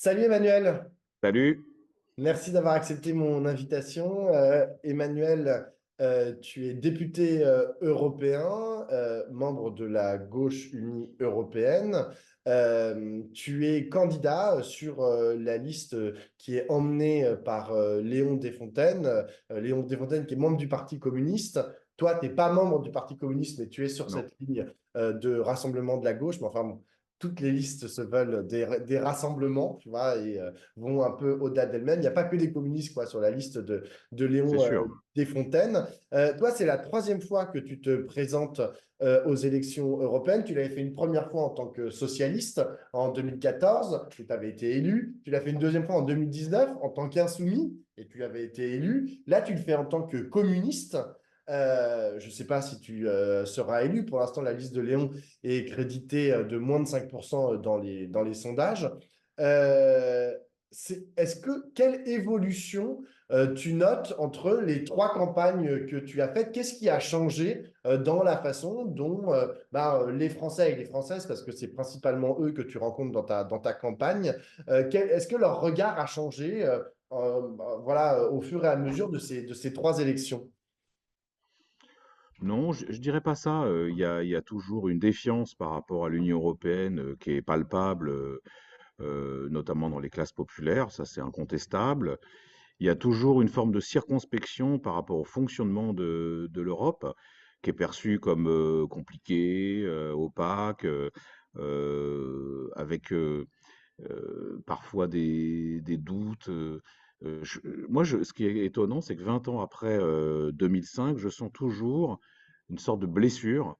Salut Emmanuel, Salut. merci d'avoir accepté mon invitation. Emmanuel, tu es député européen, membre de la Gauche unie européenne. Tu es candidat sur la liste qui est emmenée par Léon Desfontaines. Léon Desfontaines qui est membre du Parti communiste. Toi, tu n'es pas membre du Parti communiste, mais tu es sur Non, cette ligne de rassemblement de la gauche. Mais enfin, bon, toutes les listes se veulent des rassemblements, tu vois, et vont un peu au-delà d'elles-mêmes. Il n'y a pas que les communistes quoi, sur la liste de c'est Léon sûr. Desfontaines. Toi, c'est la troisième fois que tu te présentes aux élections européennes. Tu l'avais fait une première fois en tant que socialiste en 2014, tu avais été élu. Tu l'as fait une deuxième fois en 2019 en tant qu'insoumis, et tu avais été élu. Là, tu le fais en tant que communiste. Je ne sais pas si tu seras élu. Pour l'instant, la liste de Léon est créditée de moins de 5% dans les sondages. Euh, quelle évolution tu notes entre les trois campagnes que tu as faites? Qu'est-ce qui a changé dans la façon dont les Français et les Françaises, parce que c'est principalement eux que tu rencontres dans ta campagne, est-ce que leur regard a changé voilà, au fur et à mesure de ces trois élections? Non, je dirais pas ça. Il y a toujours une défiance par rapport à l'Union européenne qui est palpable, notamment dans les classes populaires, ça c'est incontestable. Il y a toujours une forme de circonspection par rapport au fonctionnement de l'Europe, qui est perçue comme compliquée, opaque, avec parfois des doutes. Ce qui est étonnant, c'est que 20 ans après 2005, je sens toujours une sorte de blessure,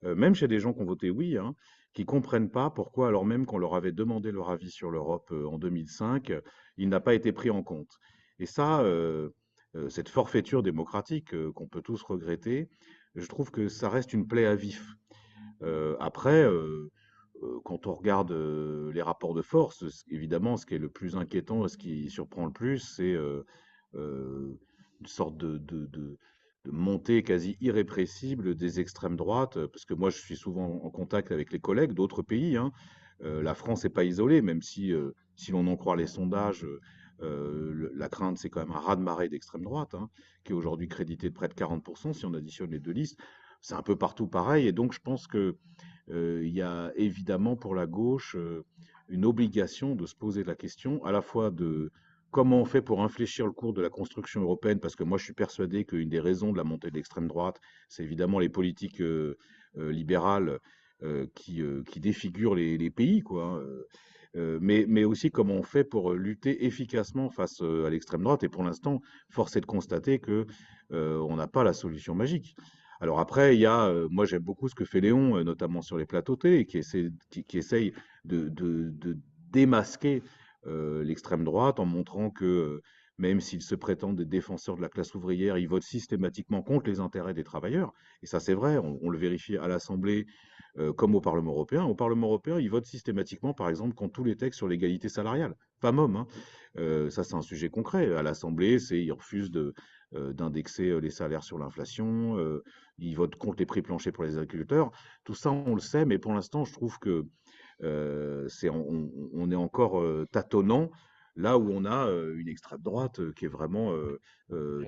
même chez des gens qui ont voté oui, hein, qui comprennent pas pourquoi, alors même qu'on leur avait demandé leur avis sur l'Europe en 2005, il n'a pas été pris en compte. Et ça, cette forfaiture démocratique qu'on peut tous regretter, je trouve que ça reste une plaie à vif. Après, quand on regarde les rapports de force, évidemment, ce qui est le plus inquiétant, ce qui surprend le plus, c'est une sorte de montée quasi irrépressible des extrêmes droites, parce que moi, je suis souvent en contact avec les collègues d'autres pays, hein. La France n'est pas isolée, même si l'on en croit les sondages, la crainte, c'est quand même un raz-de-marée d'extrême droite, hein, qui est aujourd'hui crédité de près de 40% si on additionne les deux listes. C'est un peu partout pareil, et donc je pense que il y a évidemment pour la gauche une obligation de se poser la question à la fois de comment on fait pour infléchir le cours de la construction européenne, parce que moi je suis persuadé qu'une des raisons de la montée de l'extrême droite, c'est évidemment les politiques libérales qui défigurent les pays, quoi, hein. Mais aussi comment on fait pour lutter efficacement face à l'extrême droite. Et pour l'instant, force est de constater que on n'a pas la solution magique. Alors après, il y a, moi j'aime beaucoup ce que fait Léon, notamment sur les plateaux télé, qui essaye de démasquer l'extrême droite en montrant que même s'ils se prétendent des défenseurs de la classe ouvrière, ils votent systématiquement contre les intérêts des travailleurs. Et ça c'est vrai, on le vérifie à l'Assemblée comme au Parlement européen. Au Parlement européen, ils votent systématiquement, par exemple, contre tous les textes sur l'égalité salariale, femmes-hommes, hein. Ça c'est un sujet concret. À l'Assemblée, ils refusent d'indexer les salaires sur l'inflation, ils votent contre les prix planchers pour les agriculteurs. Tout ça, on le sait, mais pour l'instant, je trouve que on est encore tâtonnant, là où on a une extrême droite qui est vraiment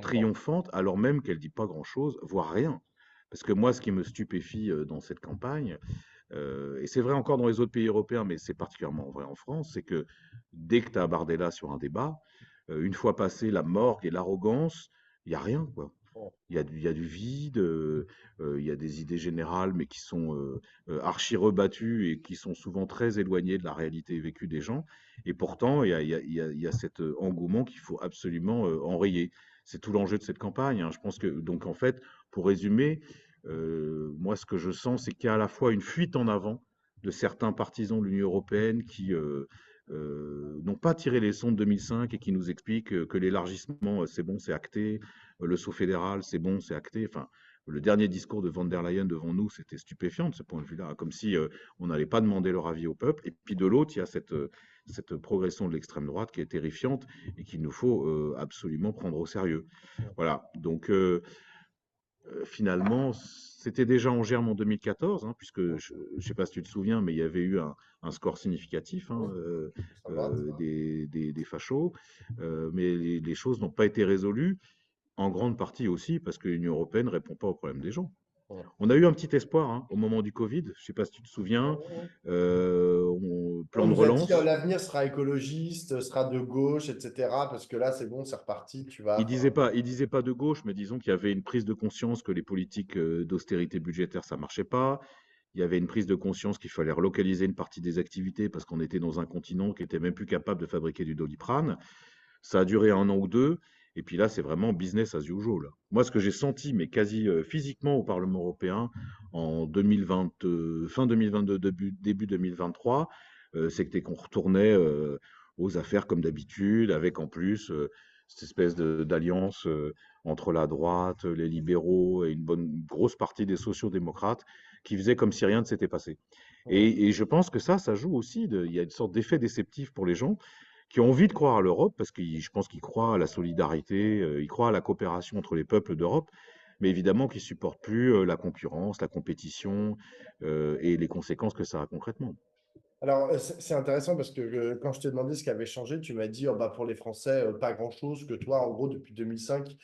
triomphante, alors même qu'elle dit pas grand-chose, voire rien. Parce que moi, ce qui me stupéfie dans cette campagne, et c'est vrai encore dans les autres pays européens, mais c'est particulièrement vrai en France, c'est que dès que tu as Bardella sur un débat, une fois passé la morgue et l'arrogance, il n'y a rien, quoi. Il y a du vide, il y a des idées générales, mais qui sont archi rebattues et qui sont souvent très éloignées de la réalité vécue des gens. Et pourtant, il y a cet engouement qu'il faut absolument enrayer. C'est tout l'enjeu de cette campagne, hein. Je pense que, donc en fait, pour résumer, moi ce que je sens, c'est qu'il y a à la fois une fuite en avant de certains partisans de l'Union européenne qui n'ont pas tiré les leçons de 2005 et qui nous expliquent que l'élargissement, c'est bon, c'est acté, le saut fédéral, c'est bon, c'est acté. Enfin, le dernier discours de von der Leyen devant nous, c'était stupéfiant de ce point de vue-là, comme si on n'allait pas demander leur avis au peuple. Et puis de l'autre, il y a cette progression de l'extrême droite qui est terrifiante et qu'il nous faut absolument prendre au sérieux. Voilà. Donc, finalement, c'était déjà en germe en 2014, hein, puisque je ne sais pas si tu te souviens, mais il y avait eu un score significatif, hein, Oui, ça va. des fachos, mais les choses n'ont pas été résolues, en grande partie aussi parce que l'Union européenne ne répond pas aux problèmes des gens. Ouais. On a eu un petit espoir, hein, au moment du Covid, je ne sais pas si tu te souviens, On plan de nous a dit relance. l'avenir sera écologiste, sera de gauche, etc. Parce que là, c'est bon, c'est reparti, tu vas. Il disait pas de gauche, mais disons qu'il y avait une prise de conscience que les politiques d'austérité budgétaire, ça marchait pas. Il y avait une prise de conscience qu'il fallait relocaliser une partie des activités parce qu'on était dans un continent qui était même plus capable de fabriquer du Doliprane. Ça a duré un an ou deux, et puis là, c'est vraiment business as usual. Moi, ce que j'ai senti, mais quasi physiquement au Parlement européen en 2020, fin 2022, début 2023, c'était qu'on retournait aux affaires comme d'habitude, avec en plus cette espèce d'alliance entre la droite, les libéraux et une grosse partie des sociaux-démocrates qui faisait comme si rien ne s'était passé. Et je pense que ça joue aussi. Il y a une sorte d'effet déceptif pour les gens qui ont envie de croire à l'Europe, parce que je pense qu'ils croient à la solidarité, ils croient à la coopération entre les peuples d'Europe, mais évidemment qu'ils supportent plus la concurrence, la compétition et les conséquences que ça a concrètement. Alors, c'est intéressant parce que quand je t'ai demandé ce qui avait changé, tu m'as dit oh, bah, pour les Français, pas grand-chose, que toi, en gros, depuis 2005,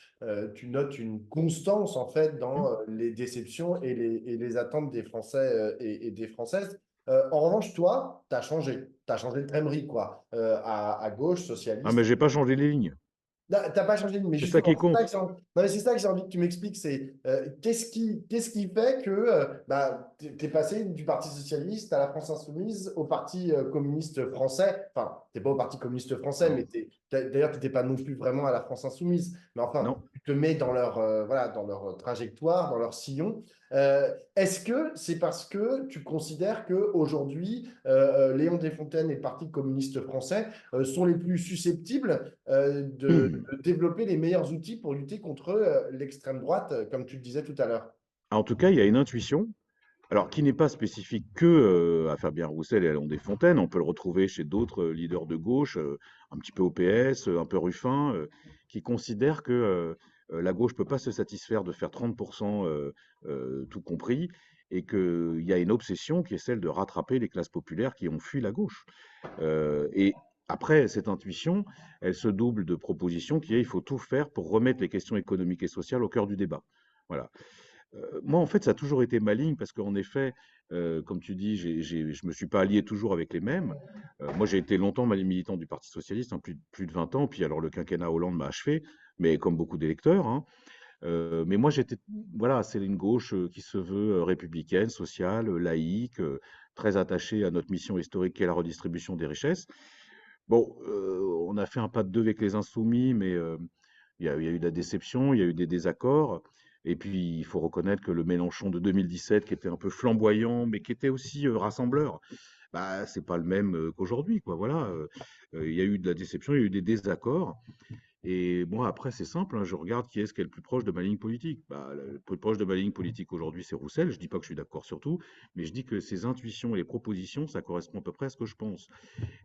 tu notes une constance en fait Hmm. dans les déceptions et les attentes des Français et des Françaises. En revanche, toi, tu as changé. Tu as changé de crèmerie, quoi. À gauche, Ah, mais socialiste. j'ai pas changé les lignes. T'as pas changé de ligne, mais C'est ça justement, qui compte. non, mais c'est ça que j'ai envie que tu m'expliques, c'est qu'est-ce qui fait que bah, t'es passé du Parti socialiste à la France insoumise au Parti communiste français. Enfin, t'es pas au Parti communiste français, mais Non, d'ailleurs, tu n'étais pas non plus vraiment à la France insoumise. Mais enfin, non. tu te mets dans leur, voilà, dans leur trajectoire, dans leur sillon. Est-ce que c'est parce que tu considères qu'aujourd'hui, Léon Desfontaines et le Parti communiste français sont les plus susceptibles de développer les meilleurs outils pour lutter contre l'extrême droite, comme tu le disais tout à l'heure. En tout cas, il y a une intuition, alors qui n'est pas spécifique que à Fabien Roussel et à Léon Desfontaines. On peut le retrouver chez d'autres leaders de gauche, un petit peu au PS, un peu Ruffin, qui considèrent que la gauche peut pas se satisfaire de faire 30% tout compris, et qu'il y a une obsession qui est celle de rattraper les classes populaires qui ont fui la gauche. Et après, cette intuition, elle se double de propositions qui est il faut tout faire pour remettre les questions économiques et sociales au cœur du débat. Voilà. Moi, en fait, ça a toujours été ma ligne parce qu'en effet, comme tu dis, je me suis pas allié toujours avec les mêmes. Moi, j'ai été longtemps militant du Parti socialiste, hein, plus de 20 ans. Puis alors, le quinquennat Hollande m'a achevé, mais comme beaucoup d'électeurs, hein. Mais moi, voilà, c'est une gauche qui se veut républicaine, sociale, laïque, très attachée à notre mission historique qui est la redistribution des richesses. Bon, on a fait un pas de deux avec les Insoumis, mais il y a eu de la déception, il y a eu des désaccords. Et puis, il faut reconnaître que le Mélenchon de 2017, qui était un peu flamboyant, mais qui était aussi rassembleur, bah, c'est pas le même qu'aujourd'hui, quoi. Voilà, il y a eu de la déception, il y a eu des désaccords. Et moi, après, c'est simple, hein, je regarde qui est-ce qui est le plus proche de ma ligne politique. Bah, le plus proche de ma ligne politique aujourd'hui, c'est Roussel. Je dis pas que je suis d'accord sur tout, mais je dis que ses intuitions et les propositions, ça correspond à peu près à ce que je pense.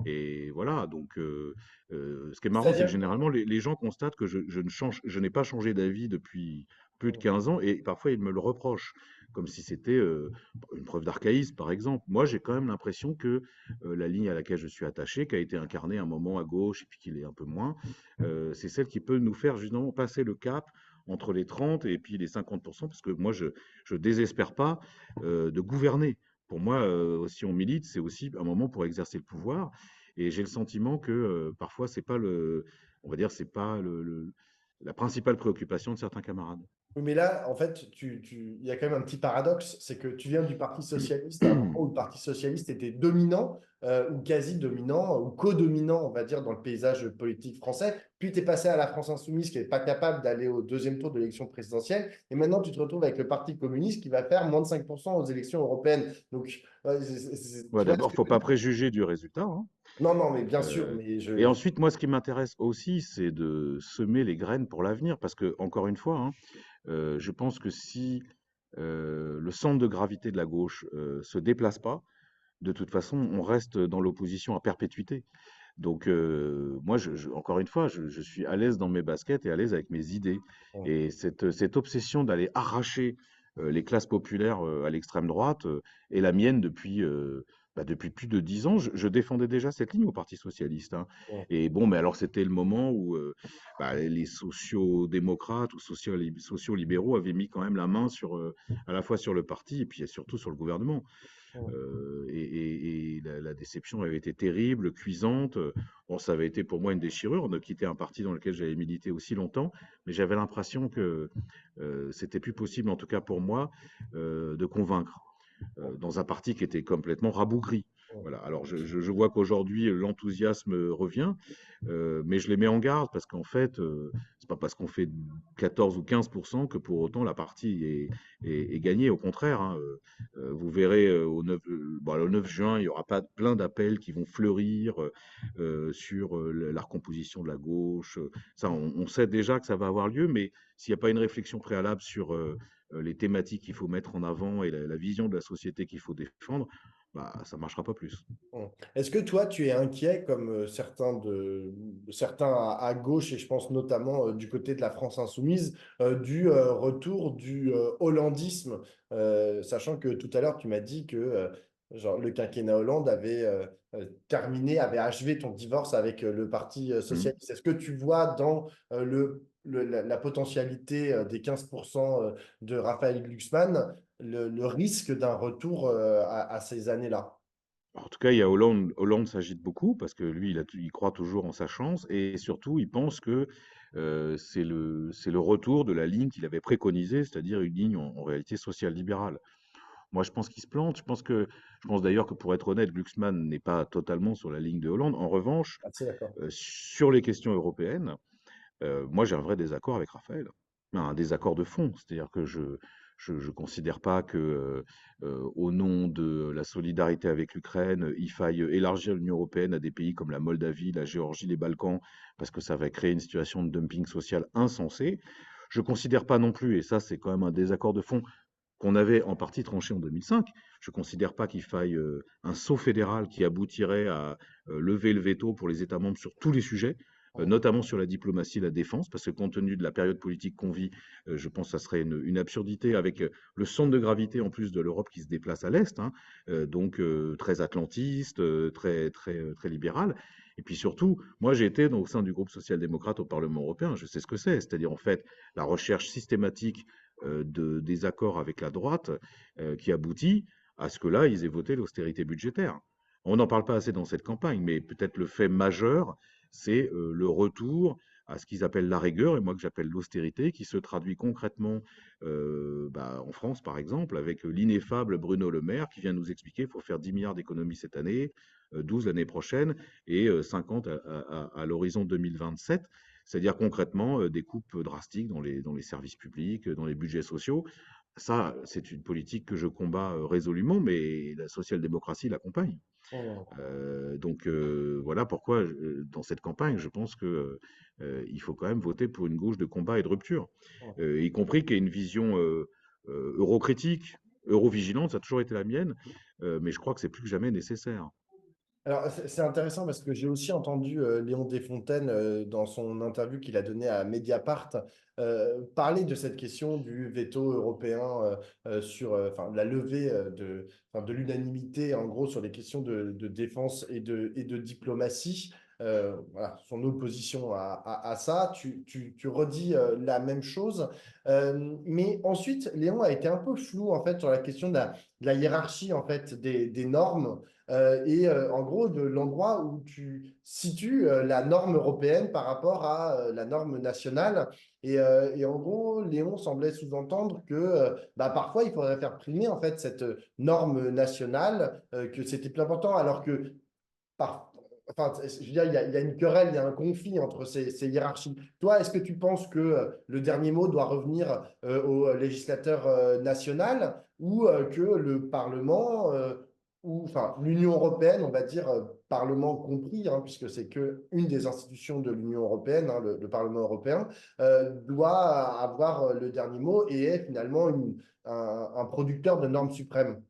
Et voilà, donc ce qui est marrant, c'est que C'est-à-dire, généralement, les gens constatent que je n'ai pas changé d'avis depuis plus de 15 ans, et parfois ils me le reprochent, comme si c'était une preuve d'archaïsme, par exemple. Moi, j'ai quand même l'impression que la ligne à laquelle je suis attaché, qui a été incarnée un moment à gauche, et puis qu'il est un peu moins, c'est celle qui peut nous faire justement passer le cap entre les 30 et puis les 50%, parce que moi, je désespère pas de gouverner. Pour moi, si on milite, c'est aussi un moment pour exercer le pouvoir. Et j'ai le sentiment que parfois, c'est pas on va dire, c'est pas la principale préoccupation de certains camarades. oui, mais là, en fait, il y a quand même un petit paradoxe, c'est que tu viens du Parti socialiste à un moment où le Parti socialiste était dominant, ou quasi dominant, ou co-dominant, on va dire, dans le paysage politique français. Puis tu es passé à la France insoumise qui n'est pas capable d'aller au deuxième tour de l'élection présidentielle. Et maintenant, tu te retrouves avec le Parti communiste qui va faire moins de 5% aux élections européennes. Donc, Ouais, tu vois ce d'abord, que faut je veux pas dire? préjuger du résultat, hein. Non, non, mais bien sûr, Euh, mais et je. ensuite, moi, ce qui m'intéresse aussi, c'est de semer les graines pour l'avenir, parce que, encore une fois, hein, je pense que si le centre de gravité de la gauche se déplace pas, de toute façon, on reste dans l'opposition à perpétuité. Donc, moi, encore une fois, je suis à l'aise dans mes baskets et à l'aise avec mes idées. Mm. Et cette obsession d'aller arracher les classes populaires à l'extrême droite est la mienne depuis plus de 10 ans. Je défendais déjà cette ligne au Parti socialiste, hein. Mm. Et bon, mais alors c'était le moment où les sociaux-démocrates ou sociaux-libéraux avaient mis quand même la main à la fois sur le parti et puis surtout sur le gouvernement. Mm. Et la déception avait été terrible, cuisante. Bon, ça avait été pour moi une déchirure de quitter un parti dans lequel j'avais milité aussi longtemps, mais j'avais l'impression que c'était plus possible, en tout cas pour moi, de convaincre dans un parti qui était complètement rabougri. Mm. Voilà. Alors je vois qu'aujourd'hui l'enthousiasme revient, mais je les mets en garde parce qu'en fait, c'est pas parce qu'on fait 14 ou 15% que pour autant la partie est gagnée. Au contraire, hein, vous verrez le 9 juin, il y aura pas plein d'appels qui vont fleurir sur la recomposition de la gauche. Ça, on sait déjà que ça va avoir lieu, mais s'il n'y a pas une réflexion préalable sur les thématiques qu'il faut mettre en avant et la vision de la société qu'il faut défendre, bah, ça ne marchera pas plus. Mm. Est-ce que toi, tu es inquiet, comme certains à gauche, et je pense notamment du côté de la France insoumise, du retour du hollandisme, sachant que tout à l'heure, tu m'as dit que genre, le quinquennat Hollande avait terminé, avait achevé ton divorce avec le Parti Hmm. socialiste. Est-ce que tu vois dans la potentialité des 15% de Raphaël Glucksmann le risque d'un retour à ces années-là? En tout cas, il y a Hollande. Hollande s'agite beaucoup parce que lui, il croit toujours en sa chance et surtout, il pense que c'est le retour de la ligne qu'il avait préconisée, c'est-à-dire une ligne en réalité social-libérale. Moi, je pense qu'il se plante. Je pense d'ailleurs que pour être honnête, Glucksmann n'est pas totalement sur la ligne de Hollande. En revanche, Assez d'accord. sur les questions européennes, moi, j'ai un vrai désaccord avec Raphaël. Un désaccord de fond. C'est-à-dire que je considère pas que, au nom de la solidarité avec l'Ukraine, il faille élargir l'Union européenne à des pays comme la Moldavie, la Géorgie, les Balkans, parce que ça va créer une situation de dumping social insensée. Je considère pas non plus, et ça c'est quand même un désaccord de fond qu'on avait en partie tranché en 2005, je considère pas qu'il faille un saut fédéral qui aboutirait à lever le veto pour les États membres sur tous les sujets, notamment sur la diplomatie et la défense, parce que compte tenu de la période politique qu'on vit, je pense que ça serait une absurdité avec le centre de gravité en plus de l'Europe qui se déplace à l'Est, hein, donc très atlantiste, très libéral. Et puis surtout, moi j'ai été au sein du groupe social-démocrate au Parlement européen, je sais ce que c'est-à-dire en fait la recherche systématique des accords avec la droite qui aboutit à ce que là, ils aient voté l'austérité budgétaire. On n'en parle pas assez dans cette campagne, mais peut-être le fait majeur, c'est le retour à ce qu'ils appellent la rigueur, et moi que j'appelle l'austérité, qui se traduit concrètement en France, par exemple, avec l'ineffable Bruno Le Maire qui vient nous expliquer qu'il faut faire 10 milliards d'économies cette année, 12 l'année prochaine et 50 à l'horizon 2027. C'est-à-dire concrètement des coupes drastiques dans les services publics, dans les budgets sociaux. Ça, c'est une politique que je combats résolument, mais la social-démocratie l'accompagne. Mmh. Donc voilà pourquoi, dans cette campagne, je pense que il faut quand même voter pour une gauche de combat et de rupture, y compris qu'il y ait une vision eurocritique, eurovigilante, ça a toujours été la mienne, mais je crois que c'est plus que jamais nécessaire. Alors, c'est intéressant parce que j'ai aussi entendu Léon Desfontaines dans son interview qu'il a donnée à Mediapart parler de cette question du veto européen sur enfin, la levée enfin, de l'unanimité en gros sur les questions de défense et de diplomatie. Voilà, son opposition à ça. Tu redis la même chose. Mais ensuite, Léon a été un peu flou en fait sur la question de la hiérarchie en fait des normes en gros de l'endroit où tu situes la norme européenne par rapport à la norme nationale. Et en gros, Léon semblait sous-entendre que bah, parfois il faudrait faire primer en fait cette norme nationale, que c'était plus important, alors que enfin, je veux dire, il y a une querelle, il y a un conflit entre ces hiérarchies. Toi, est-ce que tu penses que le dernier mot doit revenir au législateur national ou que le Parlement ou enfin l'Union européenne, on va dire Parlement compris, hein, puisque c'est que une des institutions de l'Union européenne, hein, le Parlement européen, doit avoir le dernier mot et est finalement un producteur de normes suprêmes.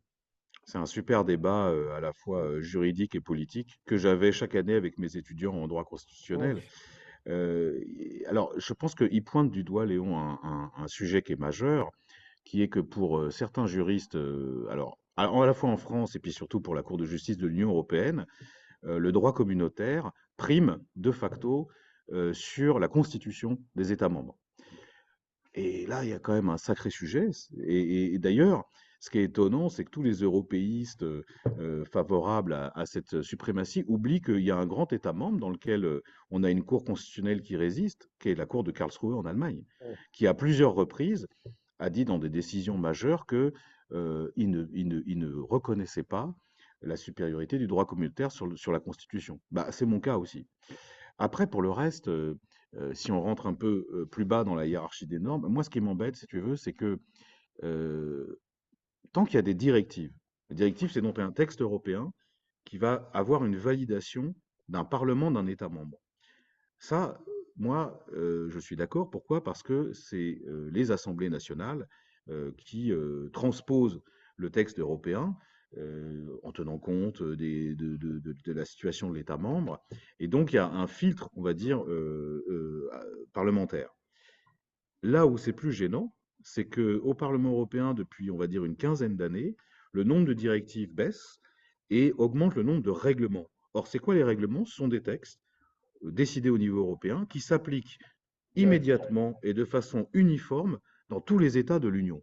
C'est un super débat à la fois juridique et politique que j'avais chaque année avec mes étudiants en droit constitutionnel. Alors, je pense qu'il pointe du doigt, Léon, un sujet qui est majeur, qui est que pour certains juristes, alors à la fois en France et puis surtout pour la Cour de justice de l'Union européenne, le droit communautaire prime de facto sur la constitution des États membres. Et là, il y a quand même un sacré sujet. Et d'ailleurs, ce qui est étonnant, c'est que tous les européistes favorables à cette suprématie oublient qu'il y a un grand État membre dans lequel on a une Cour constitutionnelle qui résiste, qui est la Cour de Karlsruhe en Allemagne, qui à plusieurs reprises a dit dans des décisions majeures que il ne reconnaissait pas la supériorité du droit communautaire sur la Constitution. Bah, c'est mon cas aussi. Après, pour le reste, si on rentre un peu plus bas dans la hiérarchie des normes, moi, ce qui m'embête, si tu veux, c'est que euh, tant qu'il y a des directives, les directives, c'est donc un texte européen qui va avoir une validation d'un Parlement d'un État membre. Ça, moi, je suis d'accord. Pourquoi? Parce que c'est les assemblées nationales qui transposent le texte européen en tenant compte de la situation de l'État membre. Et donc, il y a un filtre, on va dire, parlementaire. Là où c'est plus gênant, c'est qu'au Parlement européen, depuis, on va dire, une quinzaine d'années, le nombre de directives baisse et augmente le nombre de règlements. Or, c'est quoi les règlements? Ce sont des textes décidés au niveau européen qui s'appliquent Directement. immédiatement et de façon uniforme dans tous les États de l'Union.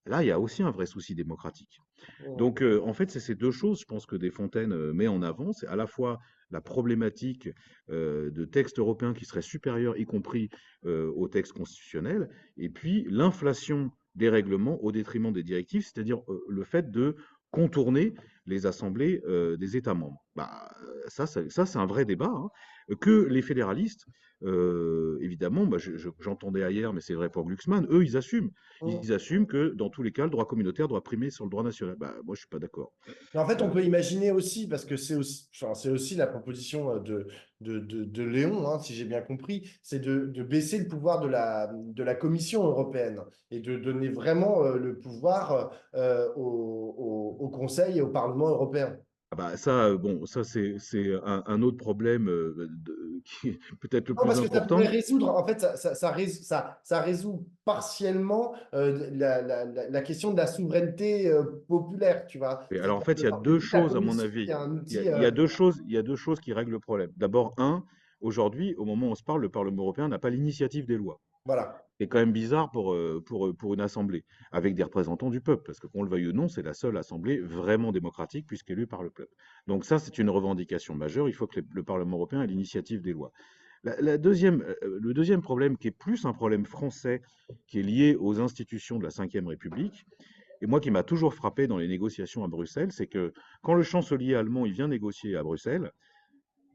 Là, il y a aussi un vrai souci démocratique. Mm. Donc, en fait, c'est ces deux choses, je pense, que Desfontaines met en avant. C'est à la fois la problématique de textes européens qui seraient supérieurs, y compris aux textes constitutionnels, et puis l'inflation des règlements au détriment des directives, c'est-à-dire le fait de contourner les assemblées des États membres. Bah, ça, c'est un vrai débat, hein, que les fédéralistes, évidemment, bah, j'entendais ailleurs, mais c'est vrai pour Glucksmann, eux, ils assument. Mm. Ils assument que dans tous les cas, le droit communautaire doit primer sur le droit national. Bah, moi, je suis pas d'accord. Mais en fait, on Euh, peut imaginer aussi, parce que c'est aussi, enfin, c'est aussi la proposition de Léon, hein, si j'ai bien compris, c'est de baisser le pouvoir de la Commission européenne et de donner vraiment le pouvoir au Conseil et au Parlement européen. ah bah, ça, bon, ça c'est un autre problème qui est peut-être le Non, plus parce que ça pourrait important. résoudre, en fait, ça résout partiellement la question de la souveraineté populaire, tu vois. Et alors en C'est-à-dire fait, que il y a deux la choses à mon Commission, c'est avis. un Il y a, outil. il y a deux choses, il y a deux choses qui règlent le problème. D'abord, aujourd'hui, au moment où on se parle, le Parlement européen n'a pas l'initiative des lois. Voilà. C'est quand même bizarre pour une assemblée, avec des représentants du peuple, parce que qu'on le veuille ou non, c'est la seule assemblée vraiment démocratique puisqu'élue par le peuple. Donc ça, c'est une revendication majeure. Il faut que le Parlement européen ait l'initiative des lois. Le deuxième problème, qui est plus un problème français, qui est lié aux institutions de la Ve République, et moi qui m'a toujours frappé dans les négociations à Bruxelles, c'est que quand le chancelier allemand il vient négocier à Bruxelles,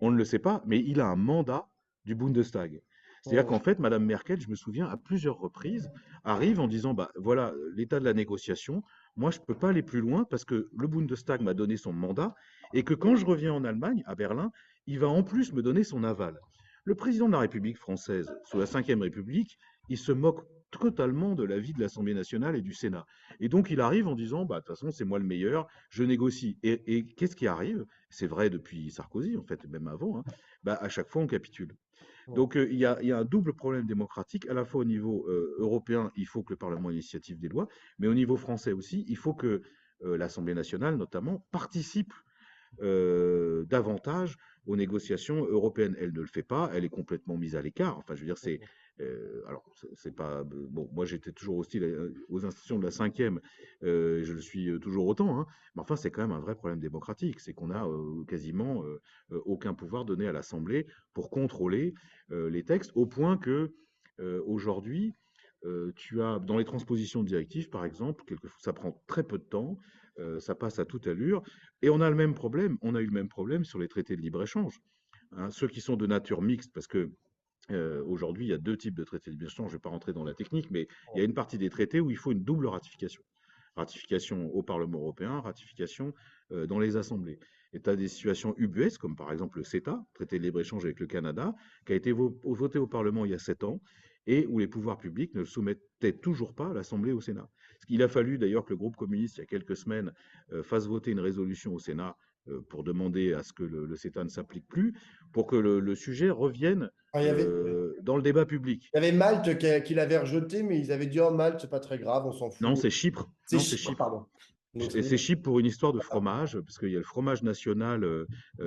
on ne le sait pas, mais il a un mandat du Bundestag. C'est-à-dire Mm. qu'en fait, Madame Merkel, je me souviens, à plusieurs reprises, arrive en disant, bah voilà, l'état de la négociation, moi je ne peux pas aller plus loin parce que le Bundestag m'a donné son mandat et que quand je reviens en Allemagne, à Berlin, il va en plus me donner son aval. Le président de la République française, sous la Ve République, il se moque totalement de la vie de l'Assemblée nationale et du Sénat. Et donc il arrive en disant, bah de toute façon, c'est moi le meilleur, je négocie. Et qu'est-ce qui arrive? C'est vrai depuis Sarkozy, en fait, même avant, hein, bah, à chaque fois on capitule. Mm. Donc il y a un double problème démocratique, à la fois au niveau européen, il faut que le Parlement ait l'initiative des lois, mais au niveau français aussi, il faut que l'Assemblée nationale, notamment, participe davantage aux négociations européennes. Elle ne le fait pas, elle est complètement mise à l'écart. Enfin, je veux dire, alors, c'est pas. Bon, moi, j'étais toujours hostile aux institutions de la cinquième, je le suis toujours autant, hein, mais enfin, c'est quand même un vrai problème démocratique. C'est qu'on a quasiment aucun pouvoir donné à l'Assemblée pour contrôler les textes, au point que aujourd'hui, tu as dans les transpositions de directives, par exemple, ça prend très peu de temps, ça passe à toute allure, et on a le même problème. On a eu le même problème sur les traités de libre-échange, hein, ceux qui sont de nature mixte, parce que aujourd'hui, il y a deux types de traités de libre-échange. Je ne vais pas rentrer dans la technique, mais il y a une partie des traités où il faut une double ratification. Ratification au Parlement européen, ratification dans les assemblées. Et tu as des situations ubuesques, comme par exemple le CETA, traité de libre-échange avec le Canada, qui a été voté au Parlement il y a 7 ans, et où les pouvoirs publics ne le soumettaient toujours pas à l'Assemblée et au Sénat. Il a fallu d'ailleurs que le groupe communiste, il y a quelques semaines, fasse voter une résolution au Sénat pour demander à ce que le CETA ne s'applique plus, pour que le sujet revienne Enfin, dans le débat public. il y avait Malte qui l'avait rejeté, mais ils avaient dit, oh, Malte, c'est pas très grave, on s'en Non, fout. c'est Chypre. C'est Non, c'est Chypre, Chypre. pardon. Une autre Et île. c'est Chypre pour une histoire de Voilà. fromage, parce qu'il y a le fromage national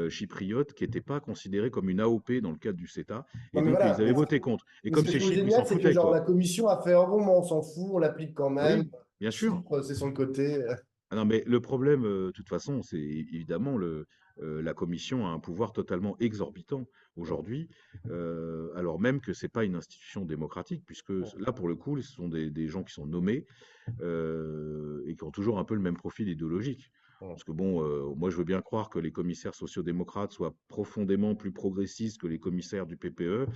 chypriote qui n'était pas considéré comme une AOP dans le cadre du CETA, Non, et mais donc ils voilà. avaient voté contre. Et Mais ce comme que je c'est trouve Chypre, ils s'en génial, c'est que foutaient, genre quoi. la commission a fait, oh bon, on s'en fout, on l'applique quand même. Oui, bien sûr. Chypre, c'est sur le côté. Ah non, mais le problème, de toute façon, c'est évidemment la commission a un pouvoir totalement exorbitant aujourd'hui, alors même que c'est pas une institution démocratique, puisque là, pour le coup, ce sont des gens qui sont nommés et qui ont toujours un peu le même profil idéologique. Parce que bon, moi, je veux bien croire que les commissaires sociaux-démocrates soient profondément plus progressistes que les commissaires du PPE.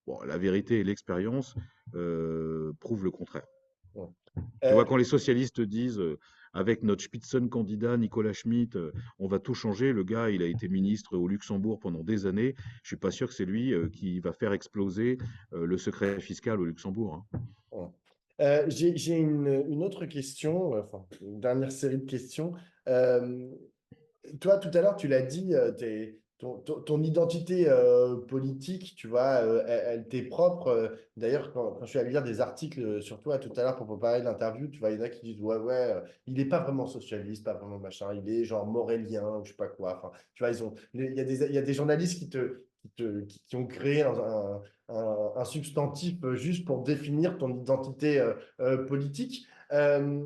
Bon, la vérité et l'expérience prouvent le contraire. Tu Euh, vois, quand les socialistes disent, avec notre Spitzenkandidat Nicolas Schmitt, on va tout changer, le gars, il a été ministre au Luxembourg pendant des années, je suis pas sûr que c'est lui qui va faire exploser le secret fiscal au Luxembourg, hein. ouais. J'ai une autre question, enfin, une dernière série de questions. Euh, Toi, tout à l'heure, tu l'as dit, ton identité politique, tu vois, elle t'est propre. D'ailleurs, quand je suis allé lire des articles sur toi tout à l'heure pour préparer l'interview, tu vois, il y en a qui disent, ouais, ouais, il n'est pas vraiment socialiste, pas vraiment machin, il est genre morélien ou je sais pas quoi. Enfin, tu vois, il y a des journalistes qui ont créé un substantif juste pour définir ton identité politique. Euh,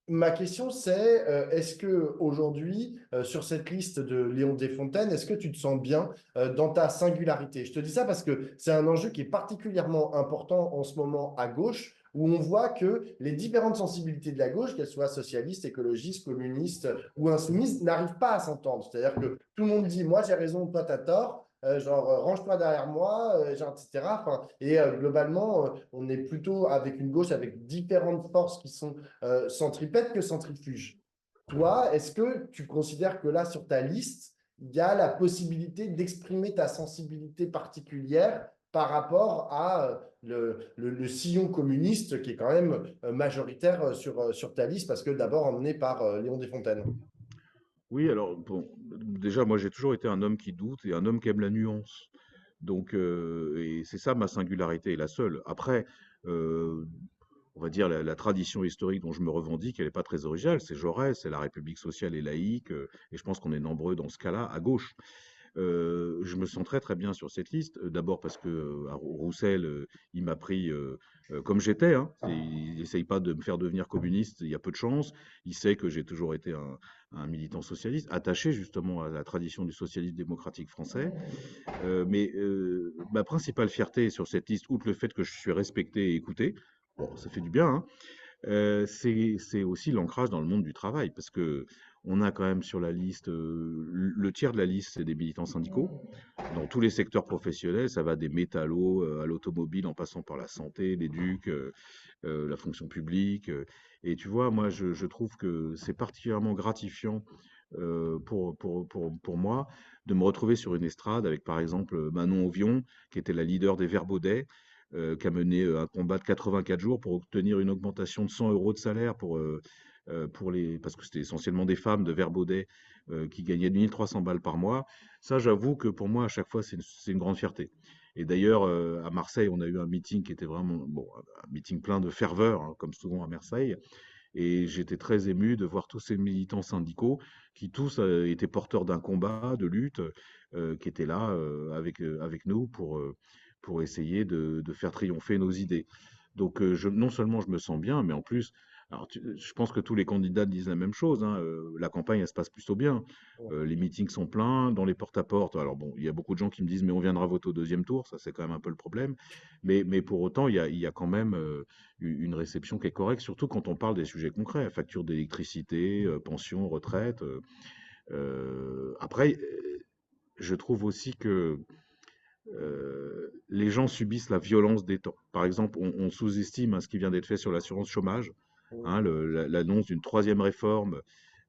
Ma question, c'est est-ce que aujourd'hui, sur cette liste de Léon Desfontaines, est-ce que tu te sens bien dans ta singularité? Je te dis ça parce que c'est un enjeu qui est particulièrement important en ce moment à gauche, où on voit que les différentes sensibilités de la gauche, qu'elles soient socialistes, écologistes, communistes ou insoumises, n'arrivent pas à s'entendre. C'est-à-dire que tout le monde dit, moi j'ai raison, toi t'as tort. Genre, range-toi derrière moi, genre, etc. Enfin, et globalement, on est plutôt avec une gauche avec différentes forces qui sont centripète que centrifuge. Toi, est-ce que tu considères que là, sur ta liste, il y a la possibilité d'exprimer ta sensibilité particulière par rapport à le sillon communiste qui est quand même majoritaire sur ta liste, parce que d'abord emmené par Léon Desfontaines. Oui, alors bon, déjà, moi j'ai toujours été un homme qui doute et un homme qui aime la nuance. Donc, et c'est ça ma singularité, et la seule. Après, euh, on va dire la tradition historique dont je me revendique, elle n'est pas très originale. C'est Jaurès, c'est la République sociale et laïque, et je pense qu'on est nombreux dans ce cas-là à gauche. Je me sens très très bien sur cette liste. D'abord parce que Roussel, il m'a pris comme j'étais, hein. Il n'essaye pas de me faire devenir communiste, il y a peu de chance. Il sait que j'ai toujours été un militant socialiste, attaché justement à la tradition du socialisme démocratique français. Mais ma principale fierté sur cette liste, outre le fait que je suis respecté et écouté, bon, ça fait du bien, hein, c'est aussi l'ancrage dans le monde du travail, parce que on a quand même sur la liste, le tiers de la liste, c'est des militants syndicaux. Dans tous les secteurs professionnels, ça va des métallos à l'automobile, en passant par la santé, l'éduc, la fonction publique. Et tu vois, moi, je trouve que c'est particulièrement gratifiant pour moi de me retrouver sur une estrade avec, par exemple, Manon Ovion, qui était la leader des Verts Baudets, qui a mené un combat de 84 jours pour obtenir une augmentation de 100 euros de salaire parce que c'était essentiellement des femmes de Verbaudet qui gagnaient 1300 balles par mois. Ça, j'avoue que pour moi, à chaque fois, c'est une grande fierté. Et d'ailleurs, à Marseille, on a eu un meeting qui était vraiment bon, un meeting plein de ferveur, hein, comme souvent à Marseille. Et j'étais très ému de voir tous ces militants syndicaux qui tous étaient porteurs d'un combat, de lutte, qui étaient là avec nous pour essayer de faire triompher nos idées. Donc non seulement je me sens bien, mais en plus, alors je pense que tous les candidats disent la même chose, hein, la campagne, elle se passe plutôt bien. Les meetings sont pleins, dans les porte-à-porte. Alors bon, il y a beaucoup de gens qui me disent, mais on viendra voter au deuxième tour, ça c'est quand même un peu le problème. Mais pour autant, il y a quand même une réception qui est correcte, surtout quand on parle des sujets concrets, facture d'électricité, pension, retraite. Après, je trouve aussi que les gens subissent la violence des temps. Par exemple, on sous-estime hein, ce qui vient d'être fait sur l'assurance chômage, hein, l'annonce d'une troisième réforme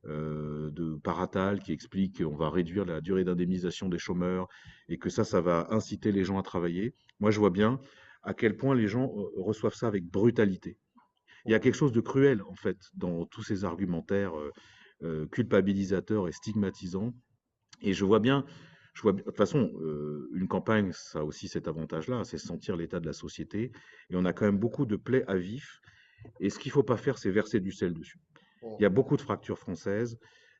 de Paratal qui explique qu'on va réduire la durée d'indemnisation des chômeurs et que ça va inciter les gens à travailler. Moi, je vois bien, à quel point les gens reçoivent ça avec brutalité. Il y a quelque chose de cruel, en fait, dans tous ces argumentaires culpabilisateurs et stigmatisants. Et de toute façon, une campagne, ça a aussi cet avantage-là, c'est sentir l'état de la société. Et on a quand même beaucoup de plaies à vif. Et ce qu'il ne faut pas faire, c'est verser du sel dessus. Il y a beaucoup de fractures françaises.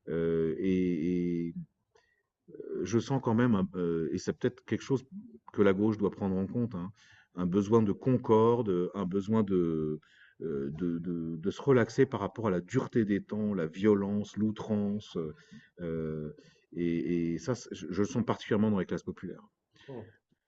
Et je sens quand même, et c'est peut-être quelque chose que la gauche doit prendre en compte, hein, un besoin de concorde, un besoin de se relaxer par rapport à la dureté des temps, la violence, l'outrance. Euh, et ça, je le sens particulièrement dans les classes populaires. Mmh.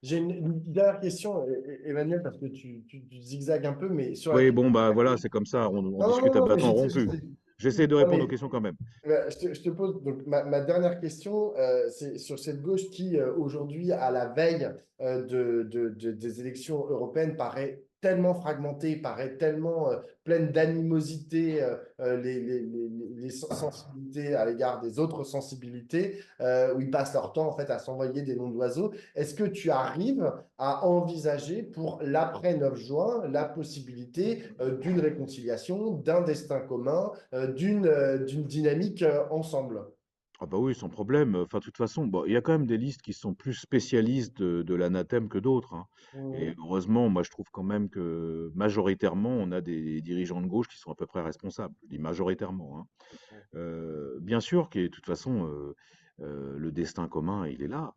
J'ai une dernière question, Emmanuel, parce que tu zigzags un peu, mais sur la Oui, question. bon, bah voilà, c'est comme ça, on Non, non, non, discute à non, mais bâton je rompu. sais. J'essaie de Non, répondre aux mais questions quand même. je te pose donc ma dernière question, c'est sur cette gauche qui, aujourd'hui, à la veille des élections européennes, paraît tellement fragmentée, paraît tellement pleine d'animosité, les sensibilités à l'égard des autres sensibilités, où ils passent leur temps en fait à s'envoyer des noms d'oiseaux. Est-ce que tu arrives à envisager pour l'après 9 juin la possibilité d'une réconciliation, d'un destin commun, d'une dynamique ensemble? Ah bah oui, sans problème. Enfin, de toute façon, bon, il y a quand même des listes qui sont plus spécialistes de l'anathème que d'autres, hein. Et Mhm. heureusement, moi, je trouve quand même que majoritairement, on a des dirigeants de gauche qui sont à peu près responsables. Je dis majoritairement, hein. Bien sûr que, de toute façon, le destin commun, il est là.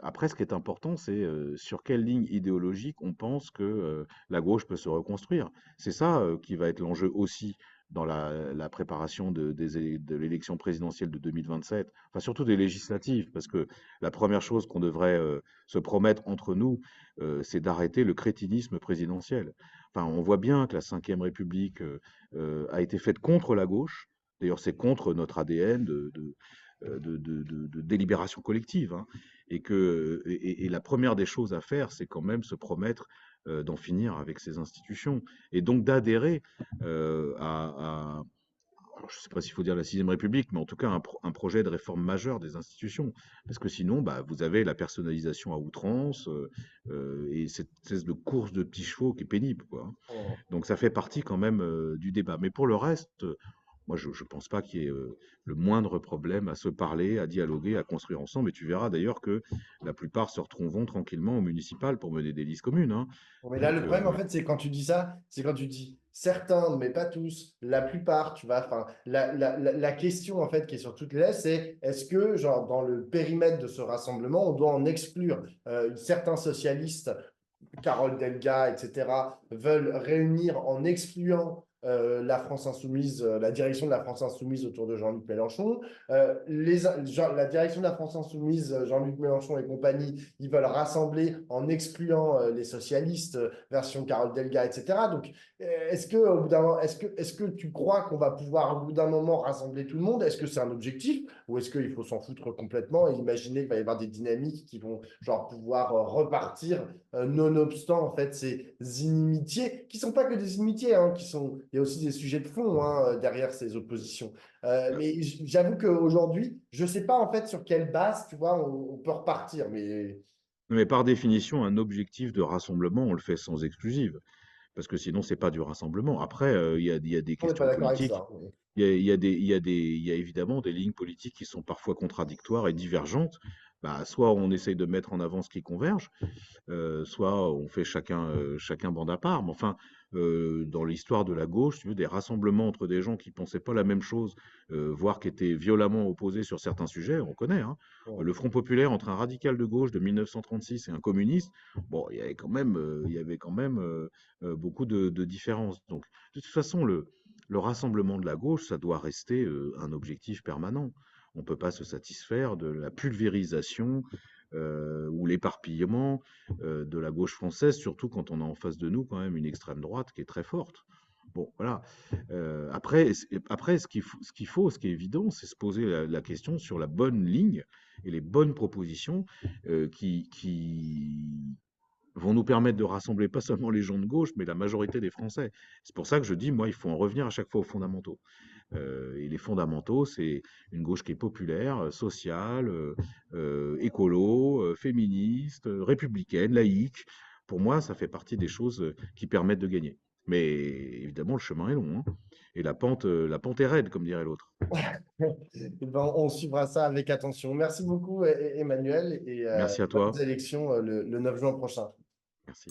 Après, ce qui est important, c'est sur quelle ligne idéologique on pense que la gauche peut se reconstruire. C'est ça qui va être l'enjeu aussi dans la préparation de l'élection présidentielle de 2027, enfin surtout des législatives, parce que la première chose qu'on devrait se promettre entre nous, c'est d'arrêter le crétinisme présidentiel. Enfin, on voit bien que la Ve République a été faite contre la gauche. D'ailleurs, c'est contre notre ADN de délibération collective, hein. Et la première des choses à faire, c'est quand même se promettre d'en finir avec ces institutions et donc d'adhérer alors, je ne sais pas s'il faut dire la Sixième République, mais en tout cas un projet de réforme majeure des institutions. Parce que sinon, bah, vous avez la personnalisation à outrance et cette espèce de course de petits chevaux qui est pénible, quoi, hein. Mhm. Donc ça fait partie quand même du débat. Mais pour le reste, moi je ne pense pas qu'il y ait le moindre problème à se parler, à dialoguer, à construire ensemble. Et tu verras d'ailleurs que la plupart se retrouveront tranquillement au municipal pour mener des listes communes, hein. Mais là, le Donc problème, en voilà. fait, c'est quand tu dis ça, c'est quand tu dis certains, mais pas tous, la plupart, tu vois, enfin, la question, en fait, qui est sur toutes les lèvres, c'est est-ce que, genre, dans le périmètre de ce rassemblement, on doit en exclure certains socialistes, Carole Delga, etc., veulent réunir en excluant la France insoumise, la direction de la France insoumise autour de Jean-Luc Mélenchon. La direction de la France insoumise, Jean-Luc Mélenchon et compagnie, ils veulent rassembler en excluant les socialistes, version Carole Delga, etc. Donc, est-ce que, au bout d'un moment, est-ce que tu crois qu'on va pouvoir, au bout d'un moment, rassembler tout le monde? Est-ce que c'est un objectif? Ou est-ce qu'il faut s'en foutre complètement et imaginer qu'il va y avoir des dynamiques qui vont, genre, pouvoir repartir nonobstant en fait ces inimitiés, qui sont pas que des inimitiés, hein, il y a aussi des sujets de fond hein, derrière ces oppositions. Mais j'avoue qu'aujourd'hui, je sais pas en fait sur quelle base, tu vois, on peut repartir, mais Mais par définition, un objectif de rassemblement, on le fait sans exclusive, parce que sinon, c'est pas du rassemblement. Après, il y a des on n'est pas questions d'accord avec politiques. ça. Il y a évidemment des lignes politiques qui sont parfois contradictoires et divergentes. Bah, soit on essaye de mettre en avant ce qui converge, soit on fait chacun bande à part. Mais enfin, dans l'histoire de la gauche, tu veux, des rassemblements entre des gens qui pensaient pas la même chose, voire qui étaient violemment opposés sur certains sujets, on connaît, hein. Ouais. Le Front populaire entre un radical de gauche de 1936 et un communiste, bon, il y avait quand même beaucoup de différences. Donc, de toute façon, le rassemblement de la gauche, ça doit rester un objectif permanent. On ne peut pas se satisfaire de la pulvérisation ou l'éparpillement de la gauche française, surtout quand on a en face de nous quand même une extrême droite qui est très forte. Bon, voilà. Après ce qui est évident, c'est se poser la question sur la bonne ligne et les bonnes propositions qui vont nous permettre de rassembler pas seulement les gens de gauche, mais la majorité des Français. C'est pour ça que je dis, moi, il faut en revenir à chaque fois aux fondamentaux. Et les fondamentaux, c'est une gauche qui est populaire, sociale, écolo, féministe, républicaine, laïque, pour moi, ça fait partie des choses qui permettent de gagner. Mais évidemment, le chemin est long, hein. Et la pente est raide, comme dirait l'autre. Eh ben, on suivra ça avec attention. Merci beaucoup, Emmanuel, et Merci à bonnes toi. élections le 9 juin prochain. Merci.